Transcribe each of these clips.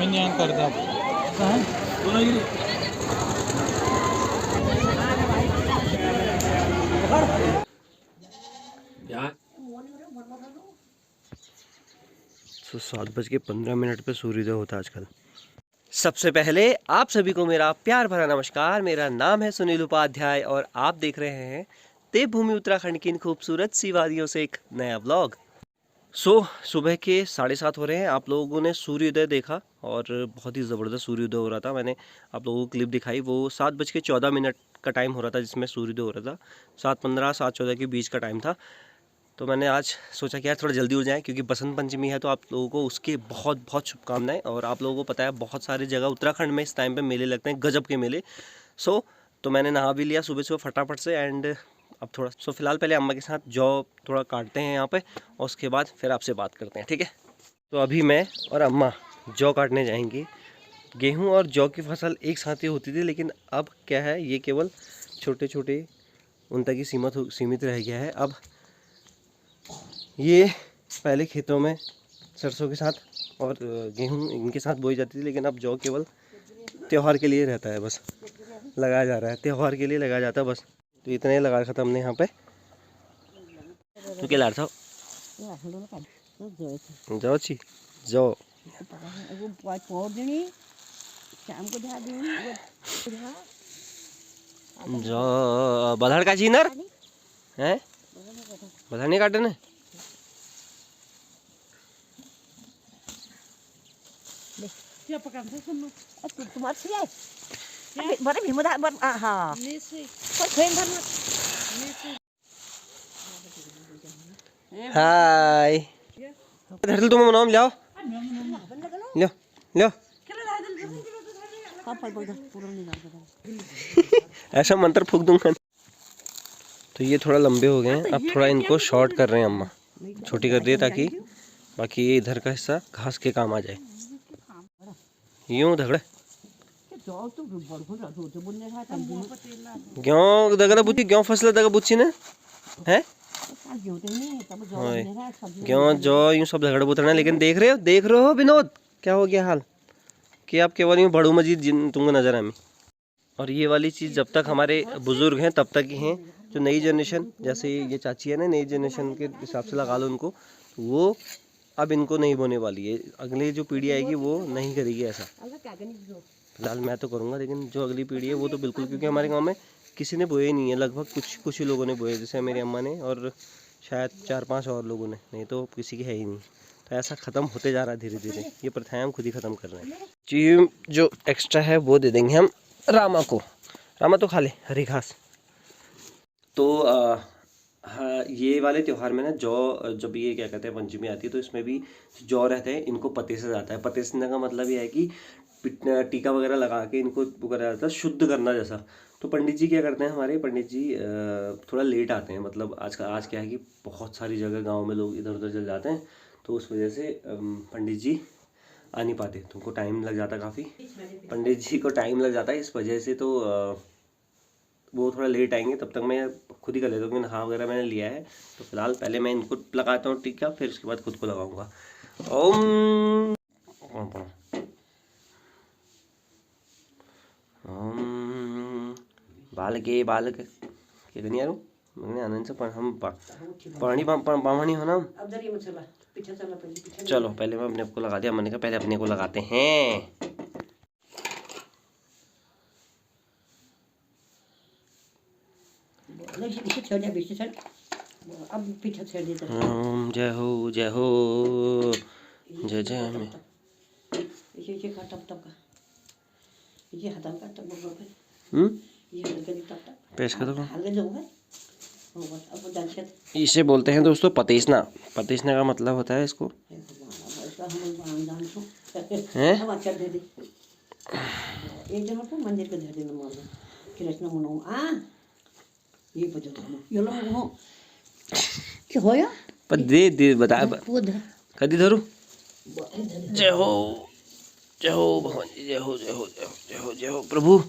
नवीन यान कर दे यार। 7:15 पे सूर्योदय होता है आजकल। सबसे पहले आप सभी को मेरा प्यार भरा नमस्कार। मेरा नाम है सुनील उपाध्याय और आप देख रहे हैं देवभूमि उत्तराखंड की इन खूबसूरत सी वादियों से एक नया व्लॉग। सुबह के 7:30 हो रहे हैं। आप लोगों ने सूर्योदय देखा और बहुत ही ज़बरदस्त सूर्योदय हो रहा था। मैंने आप लोगों को क्लिप दिखाई, वो 7:14 का टाइम हो रहा था जिसमें सूर्योदय हो रहा था। 7:15 7:14 के बीच का टाइम था। तो मैंने आज सोचा कि यार थोड़ा जल्दी उठ जाए क्योंकि बसंत पंचमी है, तो आप लोगों को उसके बहुत बहुत शुभकामनाएं। और आप लोगों को पता है बहुत सारी जगह उत्तराखंड में इस टाइम पे मेले लगते हैं, गजब के मेले। तो मैंने नहा भी लिया सुबह सुबह फटाफट से। एंड अब थोड़ा फिलहाल पहले अम्मा के साथ जौ थोड़ा काटते हैं यहाँ पे और उसके बाद फिर आपसे बात करते हैं, ठीक है। तो अभी मैं और अम्मा जौ काटने जाएंगे। गेहूँ और जौ की फसल एक साथ ही होती थी, लेकिन अब क्या है, ये केवल छोटे छोटे उन तक ही सीमित रह गया है। अब ये पहले खेतों में सरसों के साथ और गेहूँ इनके साथ बोई जाती थी, लेकिन अब जौ केवल त्यौहार के लिए रहता है, बस लगाया जा रहा है, त्यौहार के लिए लगाया जाता है बस। तो इतने लगा रखा था हमने यहाँ पे। तो क्या ला रहा था? जौ छी जौ जौ बधाड़ का चीनर है, बधाड़ नहीं काटे ना। हाय धरल तुम नाम लियाओ, लो लो ऐसा मंत्र फूक दूंगा। तो ये थोड़ा लंबे हो गए हैं, अब थोड़ा इनको शॉर्ट कर रहे हैं अम्मा, छोटी कर दी है ताकि बाकी ये इधर का हिस्सा घास के काम आ जाए। यूं धगड़े क्यों दगड़ा बुच्ची, क्यों फसला दगा बुच्ची ने है क्यों जो यूं सब झगड़ बुतरना। लेकिन देख रहे हो विनोद, क्या हो गया हाल कि आप केवल यूं बड़ू मजीद तुमको नजर आमी। और ये वाली चीज़ जब तक हमारे बुजुर्ग हैं तब तक ही हैं। जो नई जनरेशन, जैसे ये चाची है ना, नई जनरेशन के हिसाब से लगा लो उनको, वो अब इनको नहीं बोने वाली है। अगली जो पीढ़ी आएगी वो नहीं करेगी ऐसा। फिलहाल मैं तो करूँगा, लेकिन जो अगली पीढ़ी है वो तो बिल्कुल, क्योंकि हमारे गांव में किसी ने बोए नहीं है, लगभग कुछ ही लोगों ने बोए, जैसे मेरी अम्मा ने और शायद 4-5 और लोगों ने, नहीं तो किसी की है ही नहीं। तो ऐसा ख़त्म होते जा रहा है धीरे धीरे, ये प्रथाएं हम खुद ही ख़त्म कर रहे हैं। जी जो एक्स्ट्रा है वो दे देंगे हम रामा को, रामा तो खा ले हरी घास। तो हाँ, ये वाले त्यौहार में ना जौ, जब ये क्या कहते हैं पंचमी आती है तो इसमें भी जौ रहते हैं, इनको पतेसा जाता है। पतेसने का मतलब ये है कि टीका वगैरह लगा के इनको वो करा जाता है, शुद्ध करना जैसा। तो पंडित जी क्या करते हैं, हमारे पंडित जी थोड़ा लेट आते हैं, मतलब आज क्या है कि बहुत सारी जगह गांव में लोग इधर उधर चल जाते हैं, तो उस वजह से पंडित जी आ नहीं पाते, तो उनको टाइम लग जाता है काफ़ी। पंडित जी को टाइम लग जाता है इस वजह से, तो वो थोड़ा लेट आएंगे। तब तक मैं खुद ही कर लेता हूँ, क्योंकि नहा वगैरह मैंने लिया है। तो फिलहाल पहले मैं इनको लगाता हूँ टीका, फिर उसके बाद खुद को लगाऊंगा। ओम बालक के दुनिया रू मैंने आनंद से हम पानी पानी हो ना। चलो पहले मैं अपने को लगा दिया, मैंने कहा पहले अपने को लगाते हैं। जय हो जय हो जय जय में पेश कर दो। इसे बोलते हैं दोस्तों पतेसना। पतेसना का मतलब होता है इसको हैं दे बता कदी धरू। जय हो भगवान जी, जय हो जय हो जय हो जय हो जय हो प्रभु।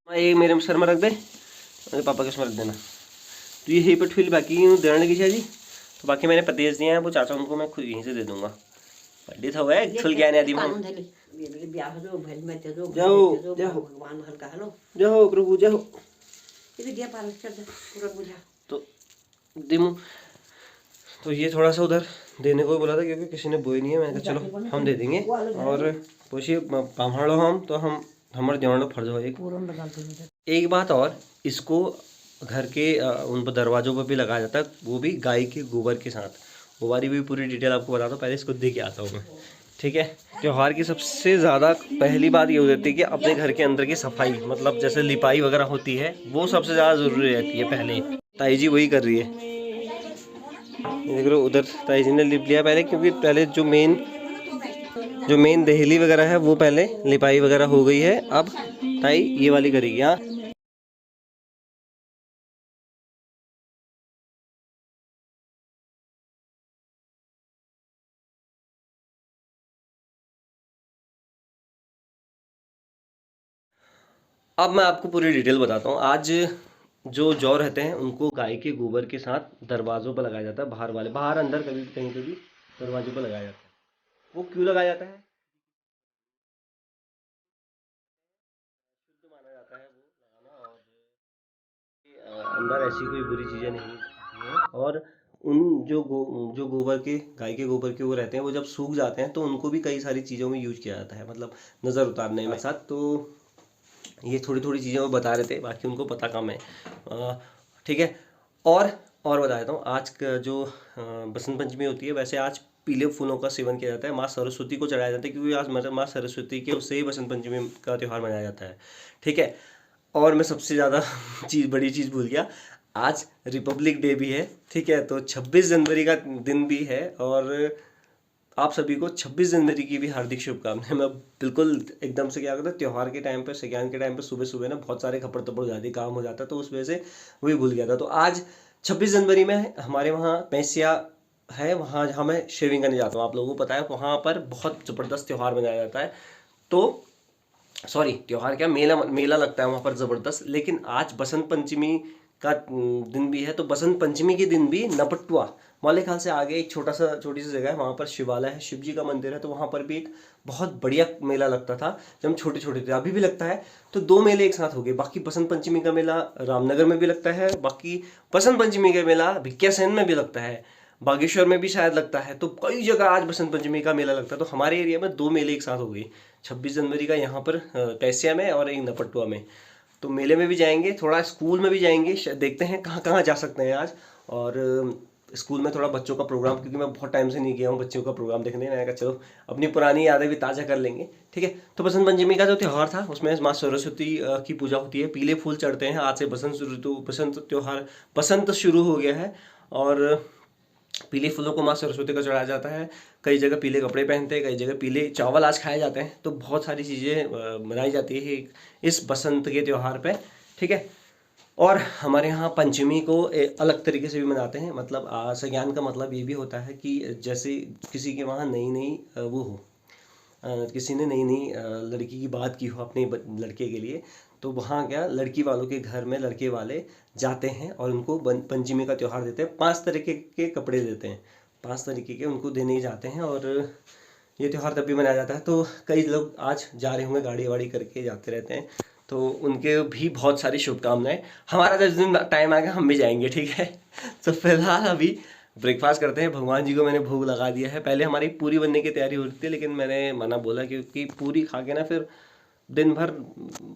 ये मेरे सर में रख दे, मेरे पापा के सर में रख देना। तो ये पर फिल बाकी देने लगी जी। तो बाकी मैंने पतेस दिए हैं, वो चाचा उनको मैं खुद यहीं से दे दूँगा। पंडित हो गए फुल ज्ञान आदि में। जाओ जाओ भगवान हल्का हेलो जाओ प्रभु जाओ। ये दिया पार कर दे पूरा बुझा तो दिमु तो ये थोड़ा सा उधर देने को बोला था क्योंकि किसी ने बोई नहीं है। मैंने कहा चलो हम दे देंगे। और पूछिए पामहाड़ो हम तो हम हमारे जवानों फर्ज हो एक बात। और इसको घर के उन पर दरवाज़ों पर भी लगाया जाता है, वो भी गाय के गोबर के साथ। वो वाली भी पूरी डिटेल आपको बताता हूँ, पहले इसको दे के आता हूँ मैं, ठीक है। त्यौहार की सबसे ज़्यादा पहली बात ये हो जाती है कि अपने घर के अंदर की सफाई, मतलब जैसे लिपाई वगैरह होती है वो सबसे ज़्यादा ज़रूरी रहती है। पहले ताई जी वही कर रही है, देख लो उधर ताई जी ने लिप लिया पहले, क्योंकि पहले जो मेन दहली वगैरह है वो पहले लिपाई वगैरह हो गई है। अब ताई ये वाली करेगी। हाँ अब मैं आपको पूरी डिटेल बताता हूँ। आज जो जौ रहते हैं उनको गाय के गोबर के साथ दरवाज़ों पर लगाया जाता है, बाहर अंदर कभी भी कहीं पे भी दरवाजों पर लगाया जाता है। वो क्यों लगाया जाता है? शुद्ध माना जाता है वो लगाना, और अंदर ऐसी कोई बुरी चीज़ें नहीं आती हैं। और उन जो गोबर के गाय के गोबर के वो रहते हैं, वो जब सूख जाते हैं तो उनको भी कई सारी चीज़ों में यूज किया जाता है, मतलब नज़र उतारने में साथ। तो ये थोड़ी थोड़ी चीज़ें वो बता रहे थे, बाकी उनको पता कम है। ठीक है। और बता देता हूँ, आज का जो बसंत पंचमी होती है, वैसे आज पीले फूलों का सेवन किया जाता है, माँ सरस्वती को चढ़ाया जाता है, क्योंकि आज माँ सरस्वती के उससे ही बसंत पंचमी का त्यौहार मनाया जाता है, ठीक है। और मैं सबसे ज़्यादा बड़ी चीज़ भूल गया, आज रिपब्लिक डे भी है, ठीक है। तो 26 जनवरी का दिन भी है, और आप सभी को 26 जनवरी की भी हार्दिक शुभकामनाएं। मैं बिल्कुल एकदम से क्या करता हूँ, त्यौहार के टाइम पे, सेकंड के टाइम पे सुबह सुबह ना बहुत सारे खपड़ तपड़ हो जाती है, काम हो जाता है, तो उस वजह से वही भूल गया था। तो आज 26 जनवरी में हमारे वहाँ पैसिया है, वहाँ जहाँ मैं शेविंग करने जाता हूँ, आप लोगों को पता है, वहाँ पर बहुत ज़बरदस्त त्यौहार मनाया जाता है। तो सॉरी, त्यौहार क्या, मेला मेला लगता है वहाँ पर ज़बरदस्त। लेकिन आज बसंत पंचमी का दिन भी है, तो बसंत पंचमी के दिन भी नपटुआ माले खाल से आगे एक छोटी सी जगह है, वहाँ पर शिवालय है, शिव जी का मंदिर है, तो वहाँ पर भी एक बहुत बढ़िया मेला लगता था जब हम छोटे छोटे थे, अभी भी लगता है। तो दो मेले एक साथ हो गए। बाकी बसंत पंचमी का मेला रामनगर में भी लगता है, बाकी बसंत पंचमी का मेला भिकियासैन में भी लगता है, बागेश्वर में भी शायद लगता है। तो कई जगह आज बसंत पंचमी का मेला लगता है। तो हमारे एरिया में दो मेले एक साथ हो गए, 26 जनवरी का यहाँ पर पैसिया में और एक नपटुआ में। तो मेले में भी जाएंगे, थोड़ा स्कूल में भी जाएंगे, देखते हैं कहाँ कहाँ जा सकते हैं आज। और स्कूल में थोड़ा बच्चों का प्रोग्राम, क्योंकि मैं बहुत टाइम से नहीं गया हूँ बच्चों का प्रोग्राम देखने, मैंने कहा चलो अपनी पुरानी यादें भी ताज़ा कर लेंगे, ठीक है। तो बसंत पंचमी का जो त्यौहार था, उसमें माँ सरस्वती की पूजा होती है, पीले फूल चढ़ते हैं। आज से बसंत त्यौहार, बसंत शुरू हो गया है, और पीले फूलों को माँ सरस्वती को चढ़ाया जाता है। कई जगह पीले कपड़े पहनते हैं, कई जगह पीले चावल आज खाए जाते हैं। तो बहुत सारी चीज़ें मनाई जाती है इस बसंत के त्यौहार पे, ठीक है। और हमारे यहाँ पंचमी को अलग तरीके से भी मनाते हैं, मतलब संज्ञान का मतलब ये भी होता है कि जैसे किसी के वहाँ नई नई वो हो, किसी ने नई नई लड़की की बात की हो अपने लड़के के लिए, तो वहाँ क्या लड़की वालों के घर में लड़के वाले जाते हैं और उनको पंचमी का त्यौहार देते हैं। 5 तरीके के कपड़े देते हैं, 5 तरीके के उनको देने ही जाते हैं, और ये त्यौहार तब भी मनाया जाता है। तो कई लोग आज जा रहे होंगे, गाड़ी वाड़ी करके जाते रहते हैं, तो उनके भी बहुत सारी शुभकामनाएं। हमारा जिस दिन टाइम आएगा हम भी जाएंगे, ठीक है। तो फिलहाल अभी ब्रेकफास्ट करते हैं। भगवान जी को मैंने भोग लगा दिया है, पहले हमारी पूरी बनने की तैयारी हो रही थी, लेकिन मैंने मना बोला, क्योंकि पूरी खा के ना फिर दिन भर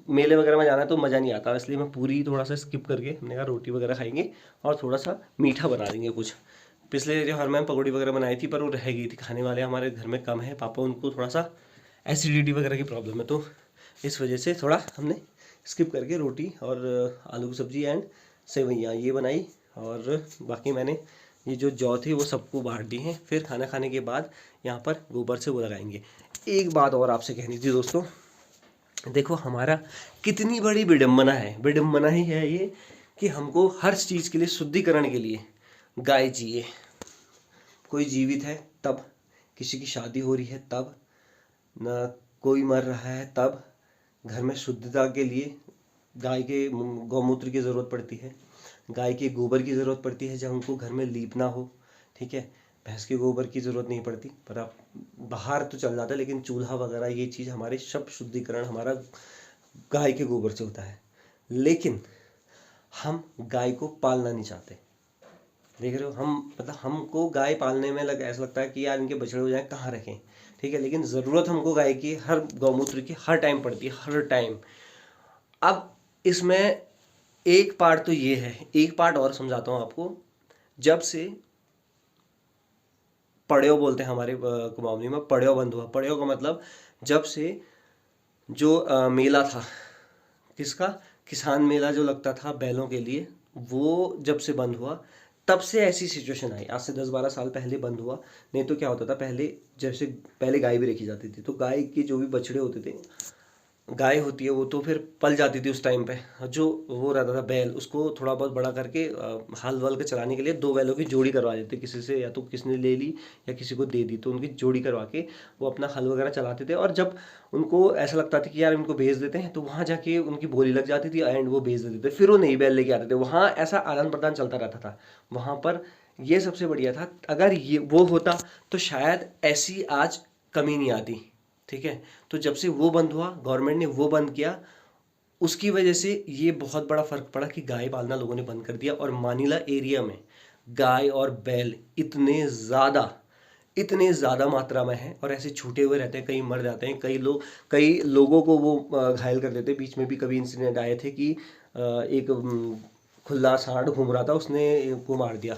मेले वगैरह में जाना है तो मज़ा नहीं आता, इसलिए मैं पूरी थोड़ा सा स्किप करके हमने कहा रोटी वगैरह खाएंगे और थोड़ा सा मीठा बना देंगे कुछ। पिछले त्यौहार में पकौड़ी वगैरह बनाई थी, पर वो रह गई थी, खाने वाले हमारे घर में कम है, पापा उनको थोड़ा सा एसिडिटी वगैरह की प्रॉब्लम है, तो इस वजह से थोड़ा हमने स्किप करके रोटी और आलू की सब्ज़ी एंड सेवइयाँ ये बनाई। और बाकी मैंने ये जो जौ थी वो सबको बांट दी हैं। फिर खाना खाने के बाद यहाँ पर गोबर से वो लगाएंगे। एक बात और आपसे कहनी थी दोस्तों, देखो हमारा कितनी बड़ी विडम्बना है, विडम्बना ही है ये कि हमको हर चीज़ के लिए, शुद्धिकरण के लिए गाय चाहिए। कोई जीवित है तब, किसी की शादी हो रही है तब, न कोई मर रहा है तब, घर में शुद्धता के लिए गाय के गौमूत्र की ज़रूरत पड़ती है, गाय के गोबर की ज़रूरत पड़ती है जब हमको घर में लीपना हो, ठीक है। भैंस के गोबर की ज़रूरत नहीं पड़ती, पर आप बाहर तो चल जाता है, लेकिन चूल्हा वगैरह ये चीज़ हमारे सब शुद्धिकरण हमारा गाय के गोबर से होता है। लेकिन हम गाय को पालना नहीं चाहते। देख रहे हो, हम मतलब हमको गाय पालने में ऐसा लगता है कि यार इनके बछड़े हो जाए कहाँ रखें, ठीक है, लेकिन ज़रूरत हमको गाय की हर गौमूत्र की हर टाइम पड़ती है, हर टाइम। अब इसमें एक पार्ट तो ये है, एक पार्ट और समझाता हूँ आपको। जब से पड़ेव बोलते हैं हमारे कुमाऊनी में, पड़ेव बंद हुआ। पड़ेव का मतलब जब से जो मेला था, किसका, किसान मेला जो लगता था बैलों के लिए, वो जब से बंद हुआ तब से ऐसी सिचुएशन आई। आज से 10-12 साल पहले बंद हुआ। नहीं तो क्या होता था पहले, जैसे पहले गाय भी रखी जाती थी, तो गाय के जो भी बछड़े होते थे, गाय होती है वो तो फिर पल जाती थी उस टाइम पे। जो वो रहता था बैल, उसको थोड़ा बहुत बड़ा करके हल वल के चलाने के लिए 2 बैलों की जोड़ी करवा देते किसी से, या तो किसने ले ली या किसी को दे दी, तो उनकी जोड़ी करवा के वो अपना हल वगैरह चलाते थे। और जब उनको ऐसा लगता था कि यार इनको भेज देते हैं, तो वहाँ जाके उनकी बोली लग जाती थी एंड वो भेज देते थे, फिर वो नई बैल लेके आते थे। वहाँ ऐसा आदान प्रदान चलता रहता था वहाँ पर। ये सबसे बढ़िया था। अगर ये वो होता तो शायद ऐसी आज कमी नहीं आती, ठीक है। तो जब से वो बंद हुआ, गवर्नमेंट ने वो बंद किया, उसकी वजह से ये बहुत बड़ा फर्क पड़ा कि गाय पालना लोगों ने बंद कर दिया। और मानीला एरिया में गाय और बैल इतने ज़्यादा मात्रा में हैं, और ऐसे छूटे हुए रहते हैं, कई मर जाते हैं, कई लोगों को वो घायल कर देते हैं। बीच में भी कभी इंसिडेंट आए थे कि एक खुला सांड घूम रहा था, उसने को मार दिया,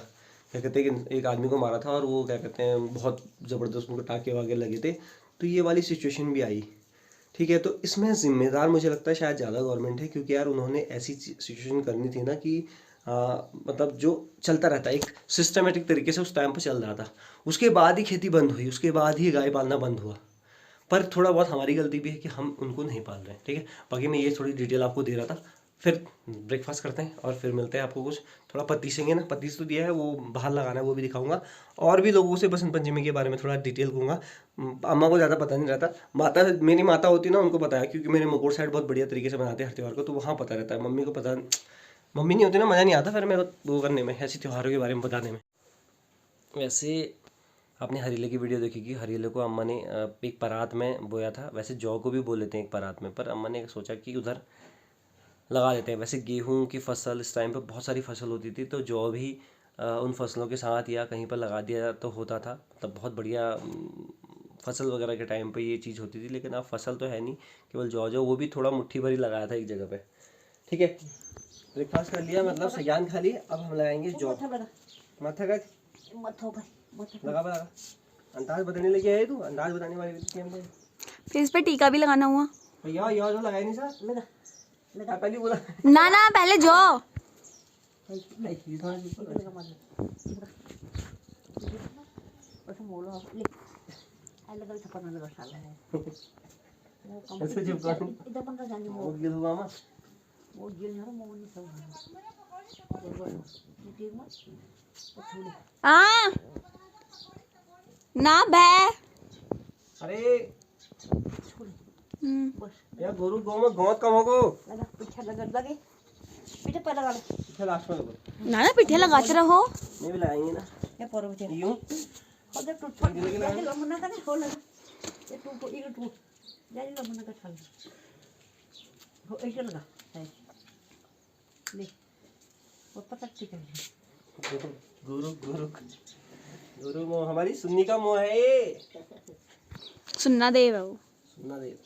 क्या कहते हैं कि एक आदमी को मारा था, और वो क्या कहते हैं बहुत ज़बरदस्त उनको टाँके वाके लगे थे। तो ये वाली सिचुएशन भी आई, ठीक है। तो इसमें जिम्मेदार मुझे लगता है शायद ज़्यादा गवर्नमेंट है, क्योंकि यार उन्होंने ऐसी सिचुएशन करनी थी ना कि मतलब जो चलता रहता है एक सिस्टमेटिक तरीके से, उस टाइम पर चल रहा था। उसके बाद ही खेती बंद हुई, उसके बाद ही गाय पालना बंद हुआ। पर थोड़ा बहुत हमारी गलती भी है कि हम उनको नहीं पाल रहे हैं, ठीक है। बाकी मैं ये थोड़ी डिटेल आपको दे रहा था। फिर ब्रेकफास्ट करते हैं और फिर मिलते हैं आपको। कुछ थोड़ा पतीसेंगे ना, पतीस तो दिया है, वो बाहर लगाना है, वो भी दिखाऊंगा। और भी लोगों से बसंत पंचमी के बारे में थोड़ा डिटेल दूंगा। अम्मा को ज़्यादा पता नहीं रहता, माता मेरी माता होती ना, उनको पता है, क्योंकि मेरे मकोर साइड बहुत बढ़िया तरीके से मनाते हैं हर त्यौहार को, तो वहाँ पता रहता है। मम्मी को पता, मम्मी नहीं होती ना, मज़ा नहीं आता फिर मेरे वो करने में, ऐसे त्योहारों के बारे में बताने में। वैसे आपने हरीले की वीडियो देखी कि हरीले को अम्मा ने एक परात में बोया था। वैसे जौ को भी बो लेते हैं एक परात में, पर अम्मा ने सोचा कि उधर लगा देते हैं। वैसे गेहूं की फसल इस टाइम पे बहुत सारी फसल होती थी, तो जौ भी उन फसलों के साथ या कहीं पर लगा दिया तो होता था, मतलब बहुत बढ़िया फसल वगैरह के टाइम पे ये चीज़ होती थी। लेकिन अब फसल तो है नहीं, केवल जौ, वो भी थोड़ा मुट्ठी भरी लगाया था एक जगह पे, ठीक है। ब्रेकफास्ट कर लिया, मतलब सयान खा लिया। अब हम लगाएंगे जौ। माथा का लगा अंदाज बताने लगे आए तू, अंदाज बताने वाले फेस पे टीका भी लगाना हुआ भैया, यार जो लगाया नहीं सर, पहले बोला ना पहले जो ना बे। अरे यार गोरू गौ में गौत कम होगो, पीछे पर लगा ले, पीछे लास्ट में लगो ना पीठे लगाते रहो। नहीं भी लगाएंगे ना, ये पर बचे यूं और जब टूट पड़ गया ये लमना का नहीं हो लगा, ये टूट जाए लमना का छाल हो ऐसे लगा है ले वो पता ठीक है। गुरु गुरु गुरु मोह, हमारी सुन्नी का मोह है ये, सुनना देव है वो, सुनना देव।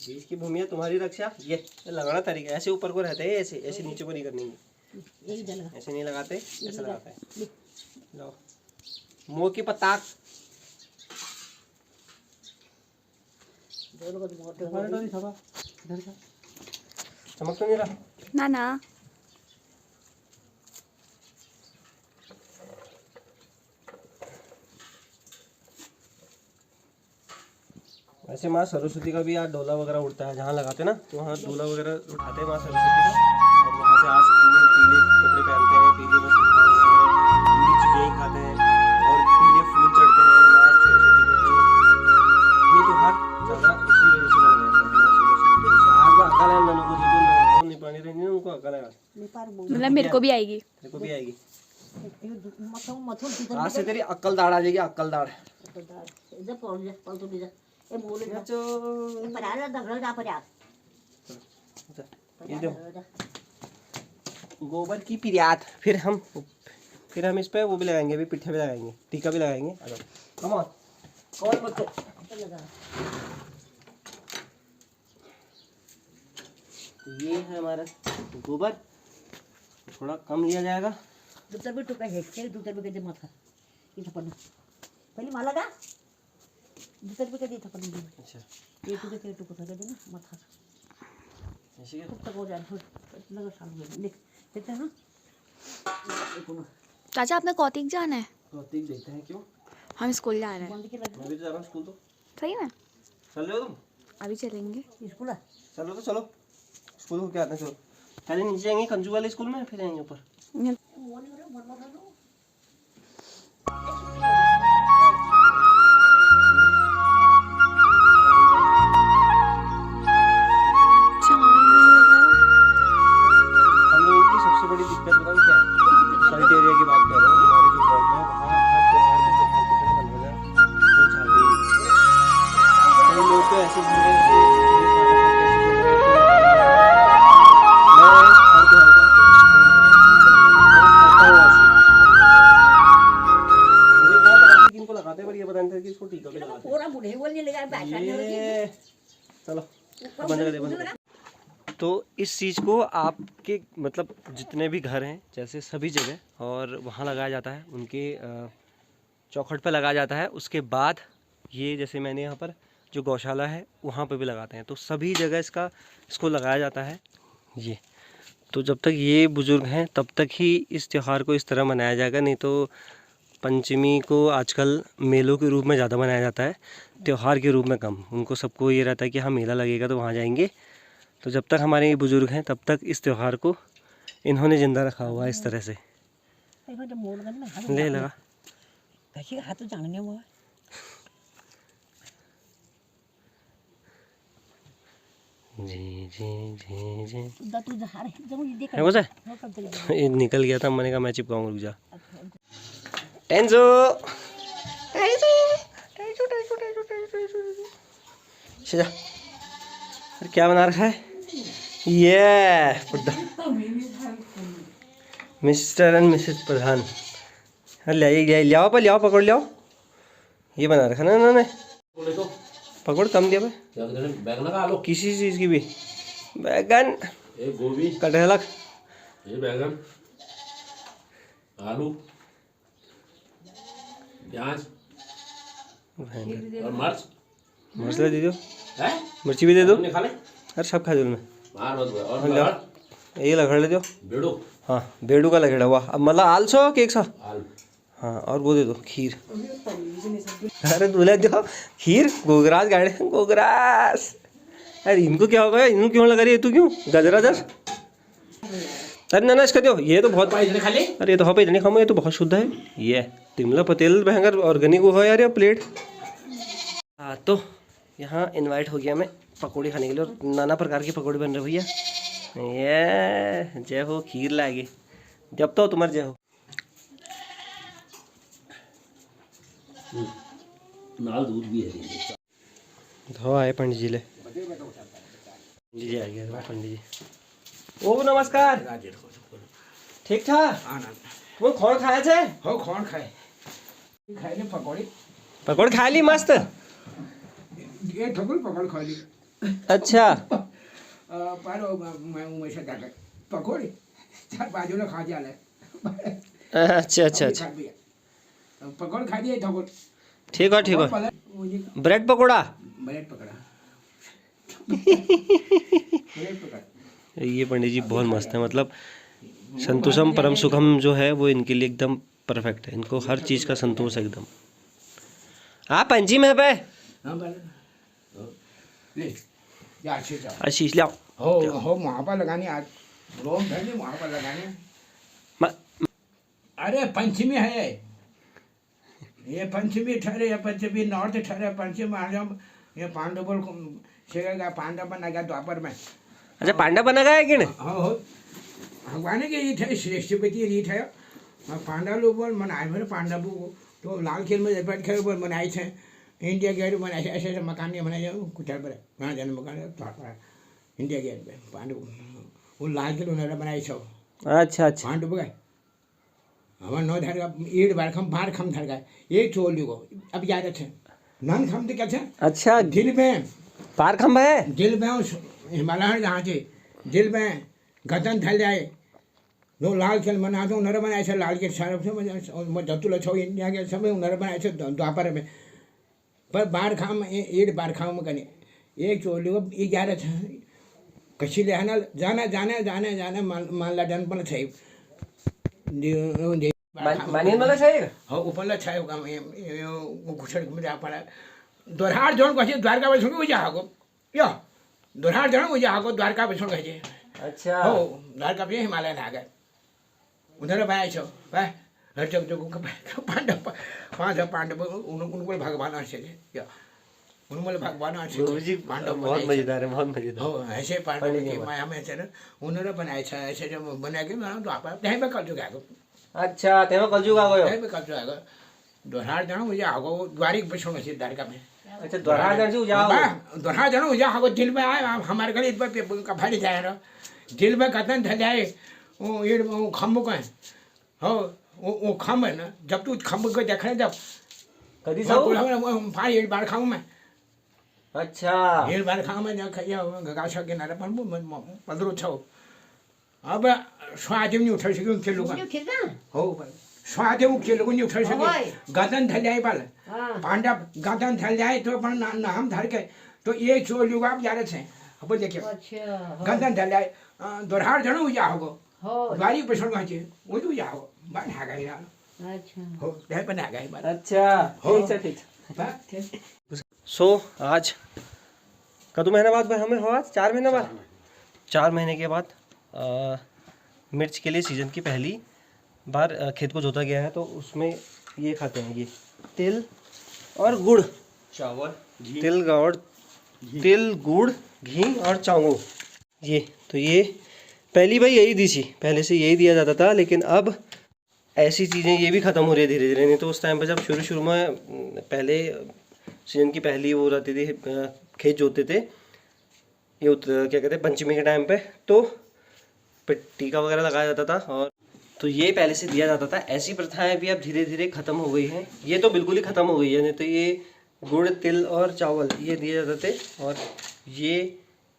देश की भूमि है तुम्हारी रक्षा। ये लगाना तरीका ऐसे ऊपर को रहता है, ऐसे ऐसे नीचे को नहीं करनी, ऐसे नहीं लगाते, ऐसे लगाते हैं। लो मोह की पताक, चमक तो नहीं रहा ना वैसे माँ सरस्वती का भी यार डोला वगैरह उड़ता है, जहाँ लगाते हैं ना, तो वहाँ डोला वगैरह उठाते हैं माँ सरस्वती का। और वहाँ से आज पीले कपड़े पहनते हैं, पीले वस्त्र खाते हैं, पीली चीज़ें ही खाते हैं, और पीले फूल चढ़ते हैं माँ सरस्वती को। तो ये त्योहार ज़्यादा इसी वजह से मनाया जाता है, माँ सरस्वती की वजह से। आज मैं अकल है लोगों को, जो नहीं पानी रहनी है उनको अकल है, मतलब मेरे को भी आएगी, तेरे को भी आएगी। मथुन तिथं आज से तेरी अक्ल दाढ़ आ जाएगी, अक्ल दाढ़। इधर पळ तो तिथं ए बोले ना बच्चों, पराला दगड जा पर्या ये दो गोबर की पिरियात। फिर हम इस पे वो भी लगाएंगे, अभी पिट्ठे भी लगाएंगे, टीका भी लगाएंगे। कम ऑन, कौन बच्चों लगा ये है हमारा गोबर, थोड़ा कम लिया जाएगा। दुसरं बी टुका हे ते दुसरं बी कधी मथा इथं पण पहिली मला का दुसरं बी कधी इथं पण अच्छा, ये टुका कधी ना मथा ऐसे क्या? खूप तको जान लगा सांग देख देते ना एकूण चाचा आपने कौतिक जाना है? प्रतीक देखते हैं क्यों? हम स्कूल जा रहे हैं। बंद के लगे मैं भी तो जा रहा हूँ स्कूल। तो सही में? चल रहे हो तुम? अभी चलेंगे। स्कूल चलो तो चलो, स्कूल को क्या आते हैं, चलो पहले नीचे जाएंगे कंजू वाले स्कूल में, फिर आएंगे ऊपर। हम लोगों की सबसे बड़ी दिक्कत बताऊँ क्या है? सल्ट एरिया की बात कर रहा हूँ। हमारे जो ब्लॉक में वहाँ हर त्योहार में कितना बन रहा है वो झाड़ी कई लोग तो ऐसे घूम रहे हैं किनको लगाते हैं, पर ये पता नहीं था कि इसको टीका भी लगाते पूरा बुढ़े बोलने लगा बैठा हैं। ये चलो बंद कर दे, बंद कर दे। तो इस चीज़ को आपके मतलब जितने भी घर हैं जैसे सभी जगह और वहाँ लगाया जाता है, उनके चौखट पे लगाया जाता है। उसके बाद ये जैसे मैंने यहाँ पर जो गौशाला है वहाँ पे भी लगाते हैं, तो सभी जगह इसको लगाया जाता है। ये तो जब तक ये बुज़ुर्ग हैं तब तक ही इस त्यौहार को इस तरह मनाया जाएगा, नहीं तो पंचमी को आजकल मेलों के रूप में ज़्यादा मनाया जाता है, त्यौहार के रूप में कम। उनको सबको ये रहता है कि हाँ मेला लगेगा तो वहाँ जाएंगे। तो जब तक हमारे ये बुज़ुर्ग हैं तब तक इस त्यौहार को इन्होंने ज़िंदा रखा हुआ है इस तरह से। ले लगा हाथ जाने वो जी जी जी जी तू जा रहे जब ये देख है वो ये निकल गया था, मैंने कहा मैं चिपकाऊंगा, रुक जा। टेंजो टेंजो टेंजो टेंजो टेंजो टेंजो टेंजो अरे क्या बना रखा है ये मिस्टर एंड मिसेस प्रधान। ले लियाओ पर लियाओ, पकड़ लियाओ। ये बना रखा ना इन्होंने, पकड़ कम दिया भाई। बैगन का आलू, किसी चीज़ की भी, बैगन, एक गोभी, कटहलक, ये बैगन, आलू, प्याज और मिर्च। मसाला दे दो, है मिर्ची भी दे दो। खा ले अरे सब खा दो मैं। मार मत और लगा ये लगड़ ले दो। बेड़ो, हाँ बेड़ू का लगड़ा हुआ। अब मतलब आलसो केक सा। आलू, हाँ और वो दे दो खीर। अरे दूल्हा दो खीर, गोगरास गाड़े गोगरास। अरे इनको क्या होगा, इनको क्यों लगा रही है तू, क्यों गजरा जस। अरे ना इसका दो, ये तो बहुत, खा ले। अरे ये तो हाँ पे इतने खाऊंगा, ये तो बहुत शुद्ध है। ये तिमला पतेल भयंकर ऑर्गेनिक वो है यार ये प्लेट। हाँ तो यहाँ इनवाइट हो गया मैं पकौड़ी खाने के लिए, और नाना प्रकार की पकौड़ी बन रही भैया। ये जय हो, खीर लाएगी जब तो तुम्हारे जय हो। नाल दूध भी है। धो आए पंडित जी ले, पंडित जी आ गया। पंडित जी ओ नमस्कार, ठीक ठाक। तुम खोण खाए थे? हो खोण खाए खाए ले पकौड़ी, पकौड़ खा ली मस्त। ये ठोकुल पकौड़ खा ली। अच्छा पर मैं उमेशा जाकर पकौड़ी चार बाजू ने खा जाले। अच्छा अच्छा अच्छा पकौड़ खा दिए ठोकुल। ठीक है ठीक है। ब्रेड पकौड़ा, ब्रेड पकड़ा ब्रेड पकड़। ये पंडित जी बहुत मस्त है, मतलब संतोषम परम सुखम जो है वो इनके लिए एकदम परफेक्ट है। इनको हर चीज़ का संतोष है एकदम। हाँ पंजी में पे हाँ ले जा अच्छे जाओ। आशीष लाओ। हो वहाँ पर लगानी आज रोम धरनी वहाँ पर लगानी। अरे पंचमी है ये पंचमी ठहरे, पंचमी नॉर्थ ठहरे, पंचमी आजम ये पांडव शेगा पांडव बना गया द्वापर में। अच्छा पांडा बना गया है कि नहीं? हाँ हो भगवान के रीत है, श्रेष्ठपति रीत है। पांडा लोग बोल मनाए मेरे पांडा तो लाल खेल में बैठ खेल बोल मनाए थे इंडिया गेट बनाए थे ऐसे मकान नहीं बनाए कुछ पर वहाँ जाने मकान इंडिया गेट पे पांडु वो लाल खेल उन्होंने बनाए छो। अच्छा अच्छा पांडु बगैर हमारे नौ धर का ईट बार खम धर का एक चोल को अब याद थे नन खम थे क्या अच्छा दिल में पार खंबा है दिल में हिमालय जहाँ थे दिल में गदन थल जाए नो लाल खेल मना तो उन्होंने बनाए थे लाल के सारे से धतुल छो इंडिया के समय उन्होंने बनाए थे द्वापर में पर बार खाम ईट बार खाम में कने एक चोली को ये ग्यारह था कशी ले ना जाने जाने जाने जाने मान ला जन पर थे मानियन वाला चाहिए हाँ ऊपर ला छाए होगा वो घुसड़ में जा पड़ा दोरहार जोन कहे द्वारका में सुनो जा को यो दोरहार जोन वो जा को द्वारका में सुनो कहे अच्छा हो द्वारका पे हिमालय ना गए उधर बनाए छो भाई हरचक जो पांडव पांडव उनको भगवान से या उन्होंने भगवान गुरुजी बहुत मजेदार है, बहुत मजेदार। हो ऐसे पांडव की माया में थे ना उन्होंने बनाए थे ऐसे जो बना के बना तो आप यहीं पे कर चुका है अच्छा तेरा कलजुग आ गयो यहीं पे कर चुका है दोहरार जानो मुझे आगो द्वारिक पे छोड़ो सी द्वारका में अच्छा दोहरा जन से जाओ दोहरार जानो मुझे आगो दिल में आए हमारे गले इस पे का भारी जाए ना दिल में कतन ध जाए वो ये खम्भ को है हो वो खम्भ है ना जब तू खम्भ को देख रहे जब कदी सब भाई एक बार खाऊं मैं अच्छा एक बार खाऊं मैं जब खाया गाछा के नारे पर पंद्रह छो अब स्वाद नहीं उठा सके उनके लोग हो स्वाद उनके लोग नहीं उठा सके गदन धल जाए पाल पांडव गदन धल जाए तो अपन नाम धर के तो ये चो लोग आप जा रहे थे अब देखिए गदन धल जाए दोहरार जनो हो जाओगे द्वारी पे छोड़ गए वो तो जाओ बन आ गए यार अच्छा हो दे बन आ गए अच्छा ठीक है सो आज कदू महीने बाद भाई हमें हो आज 4 महीने बाद 4 महीने के बाद मिर्च के लिए सीज़न की पहली बार खेत को जोता गया है तो उसमें ये खाते हैं ये तिल और गुड़ चावल तिल गुड़ घी और चांगो ये तो ये पहली भाई यही दी थी पहले से यही दिया जाता था लेकिन अब ऐसी चीज़ें ये भी ख़त्म हो रही है धीरे धीरे नहीं तो उस टाइम पर जब शुरू में पहले सीजन की पहली वो रहती थी खेत जोतते थे ये क्या कहते हैं पंचमी के टाइम पे तो टीका वगैरह लगाया जाता था और तो ये पहले से दिया जाता था। ऐसी प्रथाएं भी अब धीरे धीरे ख़त्म हो गई हैं ये तो बिल्कुल ही ख़त्म हो गई है नहीं तो ये गुड़ तिल और चावल ये दिए जाते थे और ये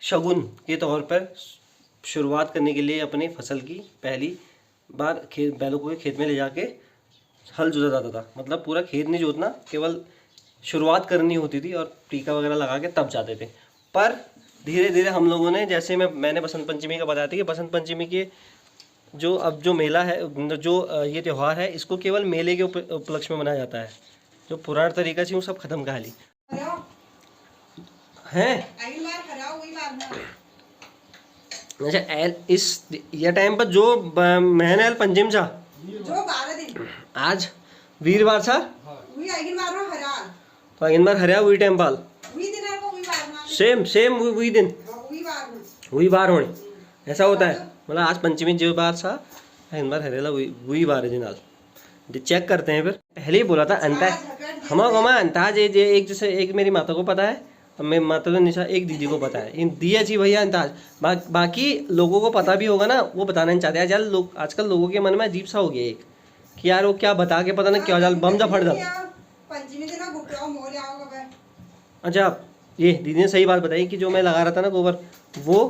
शगुन के तौर पर शुरुआत करने के लिए अपनी फसल की पहली बार बैलों को खेत में ले जाके हल जोता जाता था मतलब पूरा खेत नहीं जोतना केवल शुरुआत करनी होती थी और टीका वगैरह लगा के तब जाते थे। पर धीरे धीरे हम लोगों ने जैसे मैंने बसंत पंचमी का बताया था कि बसंत पंचमी के जो अब जो मेला है जो ये त्यौहार है इसको केवल मेले के उपलक्ष्य में मनाया जाता है जो पुराना तरीका से वो सब खत्म कहा ली है। अच्छा इस ये टाइम पर जो महीना पंचम था जो 12 दिन आज वीरवार था वी आगिन मारो हराल तो आगिन बार हरिया वही टाइम पाल वी दिन को वी बार ना सेम वही दिन वी बार वही बार होने ऐसा होता है मतलब आज पंचमी जो बार था आगिन बार हरेला वही बार है दिन आज चेक करते हैं फिर पहले ही बोला था अंताज हमारा अंताज एक जैसे एक मेरी माता को पता है मैं माता तो निशा एक दीदी को पता है इन दिया जी भैया अंदाज बाकी लोगों को पता भी होगा ना वो बताना नहीं चाहते यार लोग आजकल लोगों के मन में अजीब सा हो गया एक कि यार वो क्या बता के पता ना क्या जाल बम जा फट जाल पंचमी दिन गुटो मोर आओगे बे। अच्छा ये दीदी ने सही बात बताई कि जो मैं लगा रहा था ना गोबर वो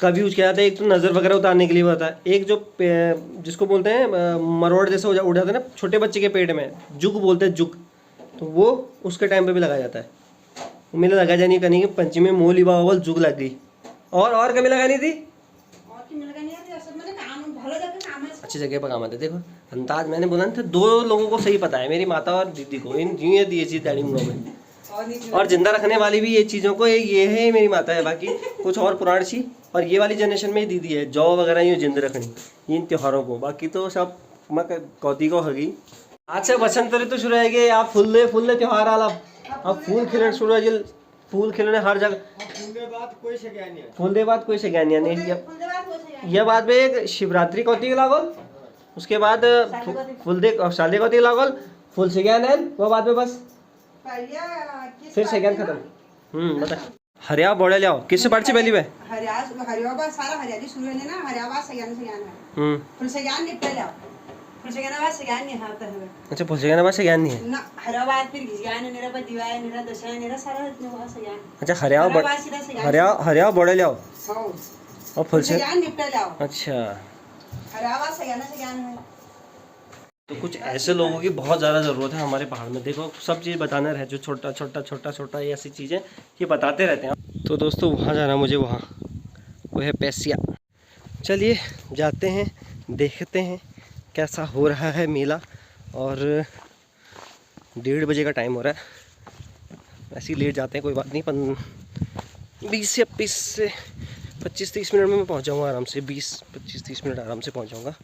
कभी यूज किया जाता है एक तो नज़र वगैरह उतारने के लिए होता है एक जो जिसको बोलते हैं मरोड़ जैसे उड़ जाता है ना छोटे बच्चे के पेट में जुग बोलते हैं जुग तो वो उसके टाइम पे भी लगाया जाता है। मेले लगा जानी करनी कि पंचमी में मोली बाबल जुग लग गई और कभी लगानी थी और की मिल गई नहीं सब मैंने काम भलो जगह काम है अच्छी जगह पर काम आते देखो अंदाज मैंने बोला था 2 लोगों को सही पता है मेरी माता और दीदी को इन ये दिए चीज दाढ़ी मुँह में और जिंदा रखने वाली भी ये चीज़ों को ये है मेरी माता है बाकी कुछ और पुरानी सी और ये वाली जनरेशन में दीदी है जौ वगैरह ये जिंदा रखनी इन त्योहारों को बाकी तो सब मैं कौती को होगी। आज से बसंत ऋतु शुरू है कि आप फुल्ले त्योहार आला अब फूल खिलने शुरू है फूल खिलने हर जगह फूल दे बात कोई से ज्ञान नहीं ये बात में एक शिवरात्रि कौती के लागल उसके बाद फुल देख शाले को लागल फुल सेगन है वो बाद में बस फिर सेगन खत्म। बता हरिया बोड़े ले आओ किससे पढ़ पहली में हरियाबा सारा हरियाली शुरू है ना हरियाबा सगान है फुल सगान निपटे ले आओ फुल सगान बाद सगान नहीं हाता है। अच्छा फुल सेगन बाद सेगन नहीं है ना हरियाबा फिर घिसगान नेरा पर दिवाए नेरा दशा नेरा सारा वो सगान। अच्छा हरिया बोड़े ले आओ और फुल सगान निपटे ले आओ। अच्छा हरियाबा सगान है। तो कुछ ऐसे लोगों की बहुत ज़्यादा ज़रूरत है हमारे पहाड़ में। देखो सब चीज़ बताना रहे जो छोटा छोटा छोटा छोटा ये ऐसी चीज़ें ये बताते रहते हैं। तो दोस्तों वहाँ जाना मुझे, वहाँ वो है पैसिया। चलिए जाते हैं देखते हैं कैसा हो रहा है मेला। और 1:30 बजे का टाइम हो रहा है, ऐसे ही लेट जाते हैं कोई बात नहीं। 20 से 25-30 मिनट में मैं पहुँच जाऊँगा आराम से। 20-25-30 मिनट आराम से पहुँच जाऊँगा।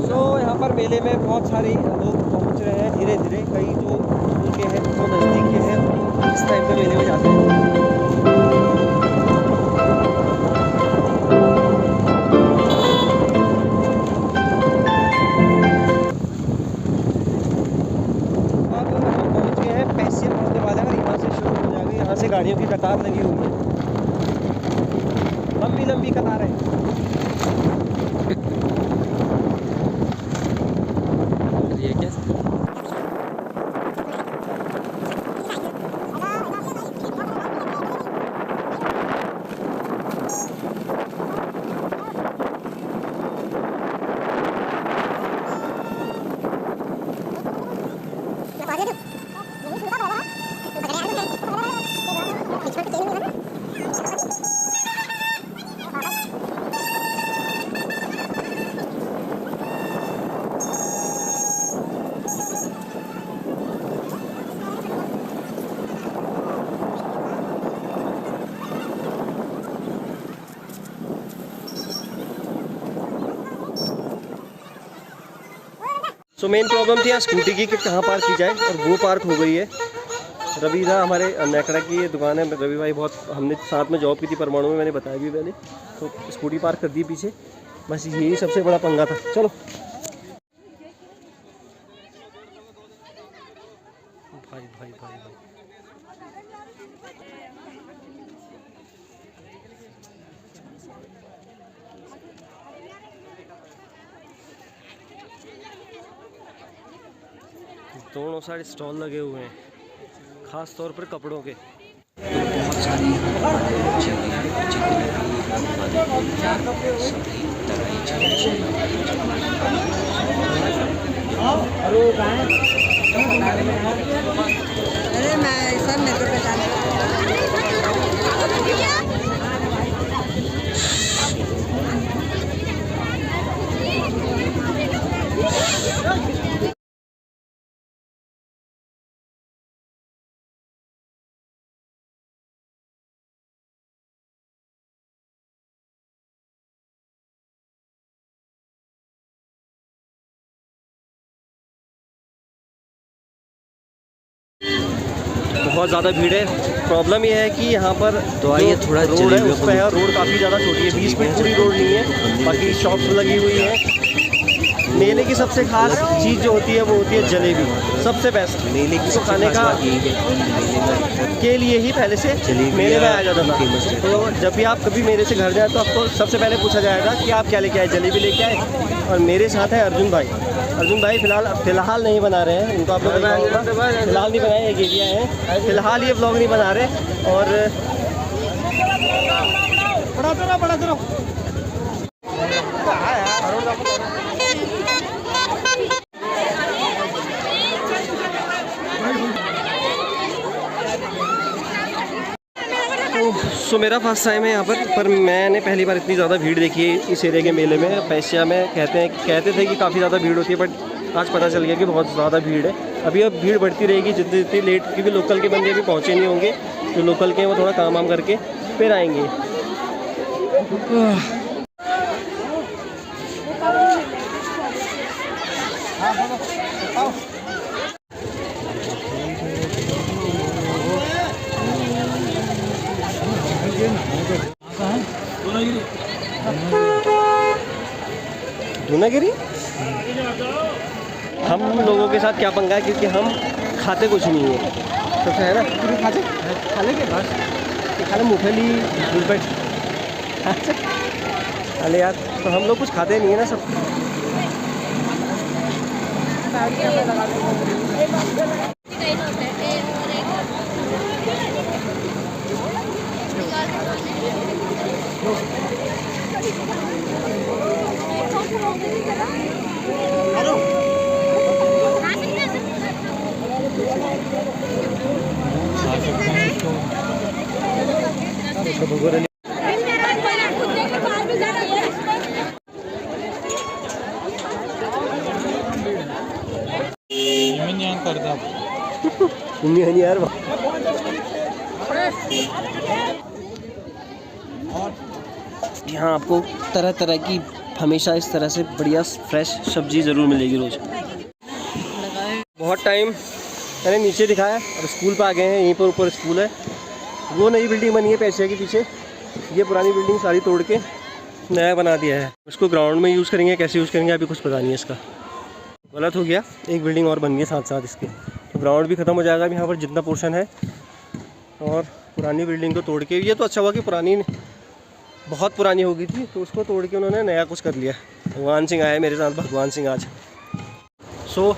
तो यहाँ पर मेले में बहुत सारे लोग पहुँच रहे हैं धीरे धीरे। कई जो उनके हैं जो नज़दीक के हैं इस टाइम पे मेले में जाते हैं। अब हम पहुँच गए हैं पैसिया पहुँचने वाले हैं। यहाँ से शुरू हो जाएंगे, यहाँ से गाड़ियों की कतार लगी हुई है, लंबी लंबी कतार है। ये क्या सो मेन प्रॉब्लम थी यहाँ स्कूटी की कि कहाँ पार्क की जाए, और वो पार्क हो गई है। रवि था हमारे नेकड़ा की ये दुकान है, रवि भाई बहुत हमने साथ में जॉब की थी परमाणु में, मैंने बताया भी पहले। तो स्कूटी पार्क कर दी पीछे, बस यही सबसे बड़ा पंगा था। चलो भाई भाई भाई भाई दोनों साइड स्टॉल लगे हुए हैं, खास तौर पर कपड़ों के। बहुत सारी अरे मैं सब मेरे को पहचान बहुत ज़्यादा भीड़ है। प्रॉब्लम ये है कि यहाँ पर तो आइए थोड़ा रोड है उस पर है, रोड काफ़ी ज़्यादा छोटी है, 20 फीट पूरी रोड नहीं है, बाकी शॉप्स लगी हुई है। मेले की सबसे खास चीज़ जो होती है वो होती है जलेबी, सबसे बेस्ट। मेले की तो खाने का के लिए ही पहले से मेले में आया जाता था। तो जब भी आप कभी मेरे से घर जाए तो आपको सबसे पहले पूछा जाएगा कि आप क्या लेके आए, जलेबी लेके आए। और मेरे साथ है अर्जुन भाई। अर्जुन भाई फिलहाल नहीं बना रहे हैं, इनको आप लोग फिलहाल नहीं बनाए, एक एरिया है, फिलहाल ये ब्लॉग नहीं बना रहे। और बड़ा दो सो मेरा फर्स्ट टाइम है यहाँ पर मैंने पहली बार इतनी ज़्यादा भीड़ देखी है इस एरिया के मेले में। पैसिया में कहते थे कि काफ़ी ज़्यादा भीड़ होती है, बट आज पता चल गया कि बहुत ज़्यादा भीड़ है। अभी अब भीड़ बढ़ती रहेगी जितनी जितनी लेट, क्योंकि लोकल के बंदे अभी पहुँचे नहीं होंगे। जो लोकल के हैं वो थोड़ा काम वाम करके फिर आएंगे। दूनागिरी हम लोगों के साथ क्या पंगा है, क्योंकि हम खाते कुछ नहीं है, तो है ना, खा लेंगे बस, खा ले मूँगफली गुलपेट अरे यार, तो हम लोग कुछ खाते नहीं है ना सब। यार यहाँ आपको तरह तरह की हमेशा इस तरह से बढ़िया फ्रेश सब्जी ज़रूर मिलेगी रोज़। बहुत टाइम मैंने नीचे दिखाया, अब स्कूल पे आ गए हैं। यहीं पर ऊपर स्कूल है, वो नई बिल्डिंग बनी है पैसे के पीछे, ये पुरानी बिल्डिंग सारी तोड़ के नया बना दिया है। उसको ग्राउंड में यूज़ करेंगे, कैसे यूज़ करेंगे अभी कुछ पता नहीं है इसका। गलत हो गया, एक बिल्डिंग और बन गई साथ साथ इसके, तो ग्राउंड भी ख़त्म हो जाएगा अभी यहाँ पर जितना पोर्शन है। और पुरानी बिल्डिंग को तोड़ के, ये तो अच्छा हुआ कि पुरानी बहुत पुरानी हो गई थी, तो उसको तोड़ के उन्होंने नया कुछ कर लिया। भगवान सिंह आए मेरे साथ, भगवान सिंह आज। सो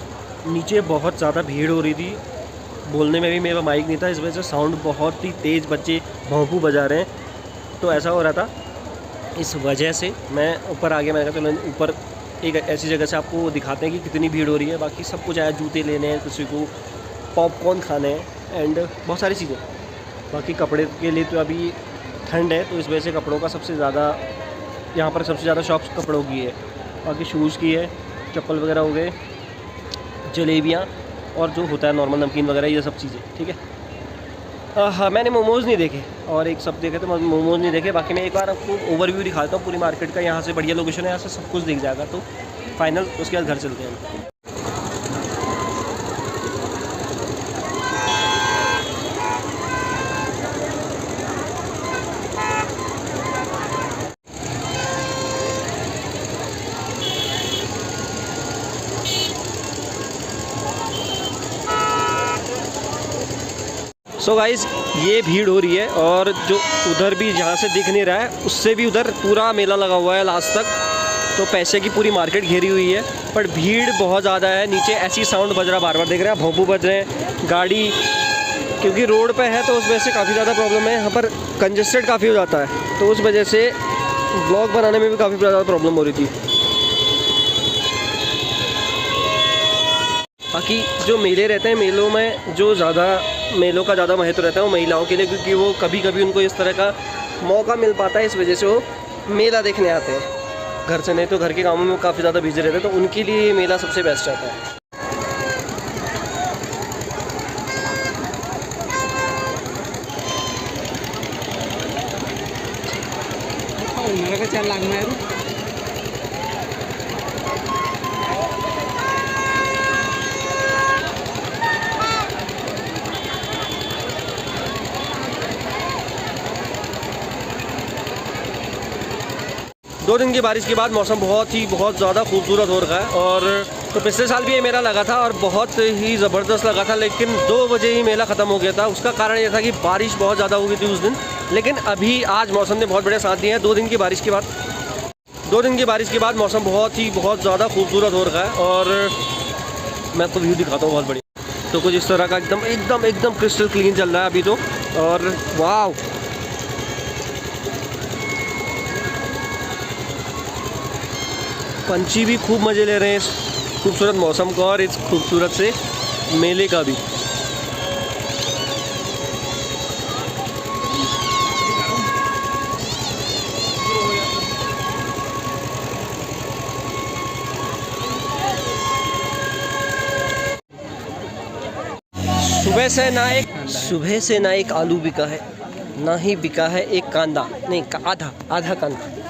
नीचे बहुत ज़्यादा भीड़ हो रही थी, बोलने में भी मेरा माइक नहीं था, इस वजह से साउंड बहुत ही तेज़, बच्चे भौंपू बजा रहे हैं, तो ऐसा हो रहा था। इस वजह से मैं ऊपर आ गया, मैंने कहा चलो ऊपर एक ऐसी जगह से आपको दिखाते हैं कि कितनी भीड़ हो रही है। बाकी सब कुछ आया, जूते लेने हैं, किसी को पॉपकॉर्न खाने हैं एंड बहुत सारी चीज़ें। बाकी कपड़े के लिए तो अभी ठंड है, तो इस वजह से कपड़ों का सबसे ज़्यादा यहाँ पर सबसे ज़्यादा शॉप्स कपड़ों की है। बाकी शूज़ की है, चप्पल वगैरह हो गए, जलेबियाँ और जो होता है नॉर्मल नमकीन वगैरह, ये सब चीज़ें। ठीक है। हाँ, मैंने मोमोज़ नहीं देखे और एक सब देखे, तो मोमोज़ नहीं देखे। बाकी मैं एक बार आपको ओवरव्यू दिखाता हूँ पूरी मार्केट का। यहाँ से बढ़िया लोकेशन है, यहाँ से सब कुछ दिख जाएगा। तो फाइनल उसके बाद घर चलते हैं। सो गाइज़, ये भीड़ हो रही है और जो उधर भी जहाँ से दिख नहीं रहा है, उससे भी उधर पूरा मेला लगा हुआ है लास्ट तक। तो पैसे की पूरी मार्केट घेरी हुई है, पर भीड़ बहुत ज़्यादा है। नीचे ऐसी साउंड बज रहा बार बार, देख रहे हैं भोंपू बज रहे हैं गाड़ी, क्योंकि रोड पे है तो उस वजह से काफ़ी ज़्यादा प्रॉब्लम है। यहाँ पर कंजेस्टेड काफ़ी हो जाता है, तो उस वजह से ब्लॉग बनाने में भी काफ़ी ज़्यादा प्रॉब्लम हो रही थी। बाकी जो मेले रहते हैं, मेलों में जो मेलों का ज़्यादा महत्व रहता है वो महिलाओं के लिए, क्योंकि वो कभी कभी उनको इस तरह का मौका मिल पाता है, इस वजह से वो मेला देखने आते हैं घर से। नहीं तो घर के कामों में काफ़ी ज़्यादा बिजी रहते हैं, तो उनके लिए ये मेला सबसे बेस्ट रहता है। दो दिन की बारिश के बाद मौसम बहुत ज़्यादा खूबसूरत हो रखा है। और तो पिछले साल भी ये मेला लगा था और बहुत ही ज़बरदस्त लगा था, लेकिन 2 बजे ही मेला ख़त्म हो गया था। उसका कारण ये था कि बारिश बहुत ज़्यादा हो गई थी उस दिन, लेकिन अभी आज मौसम ने बहुत बढ़िया साथ दिया है। 2 दिन की बारिश के बाद मौसम बहुत ज़्यादा खूबसूरत हो रखा है। और मैं आपको व्यू दिखाता हूँ बहुत बढ़िया। तो कुछ इस तरह का एकदम क्रिस्टल क्लीन चल रहा है अभी तो। और वाव, पंछी भी खूब मज़े ले रहे हैं इस खूबसूरत मौसम का और इस खूबसूरत से मेले का भी। सुबह से ना एक आलू बिका है, ना ही बिका है एक कांदा, नहीं आधा आधा कांदा।